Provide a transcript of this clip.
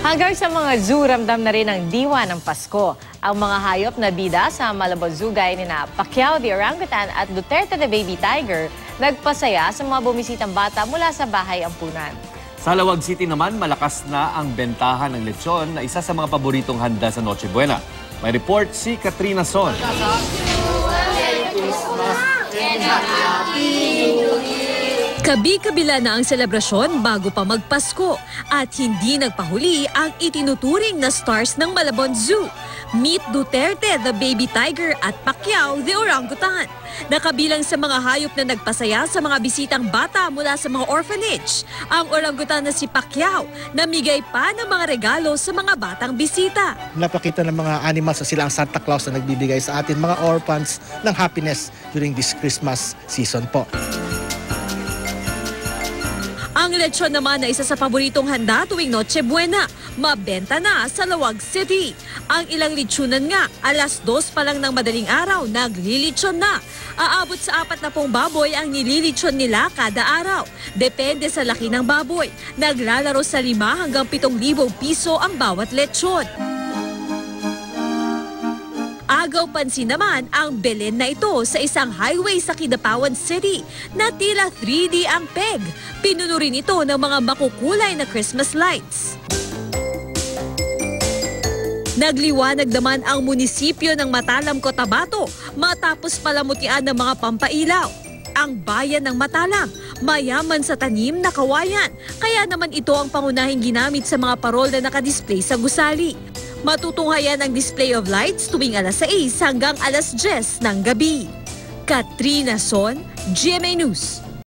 Hanggang sa mga zoo, ramdam na rin ang diwa ng Pasko. Ang mga hayop na bida sa Malabon Zoo gaya ni Pacquiao the Orangutan at Duterte the Baby Tiger nagpasaya sa mga bumisitang bata mula sa bahay ampunan. Sa Lawag City naman, malakas na ang bentahan ng lechon na isa sa mga paboritong handa sa Noche Buena. May report si Katrina Son. Kabi-kabila na ang selebrasyon bago pa magpasko at hindi nagpahuli ang itinuturing na stars ng Malabon Zoo. Meet Duterte the Baby Tiger at Pacquiao the Orangutan. Nakabilang sa mga hayop na nagpasaya sa mga bisitang bata mula sa mga orphanage. Ang orangutan na si Pacquiao namigay pa ng mga regalo sa mga batang bisita. Napakita ng mga animals na sila ang Santa Claus na nagbibigay sa atin, mga orphans, ng happiness during this Christmas season po. Ang lechon naman na isa sa paboritong handa tuwing Noche Buena, mabenta na sa Lawag City. Ang ilang lechonan nga, alas 2 pa lang ng madaling araw, naglilitsyon na. Aabot sa 40 baboy ang nililitsyon nila kada araw. Depende sa laki ng baboy. Naglalaro sa 5 hanggang 7,000 piso ang bawat lechon. Agaw pansin naman ang belen na ito sa isang highway sa Kidapawan City na tila 3D ang peg. Pinuno rin ito ng mga makukulay na Christmas lights. Nagliwanag naman ang munisipyo ng Matalam, Cotabato matapos palamutian ng mga pampailaw. Ang bayan ng Matalam, mayaman sa tanim na kawayan, kaya naman ito ang pangunahing ginamit sa mga parol na nakadisplay sa gusali. Matutunghayan ang display of lights tuwing alas 6 hanggang alas 10 ng gabi. Katrina Son, GMA News.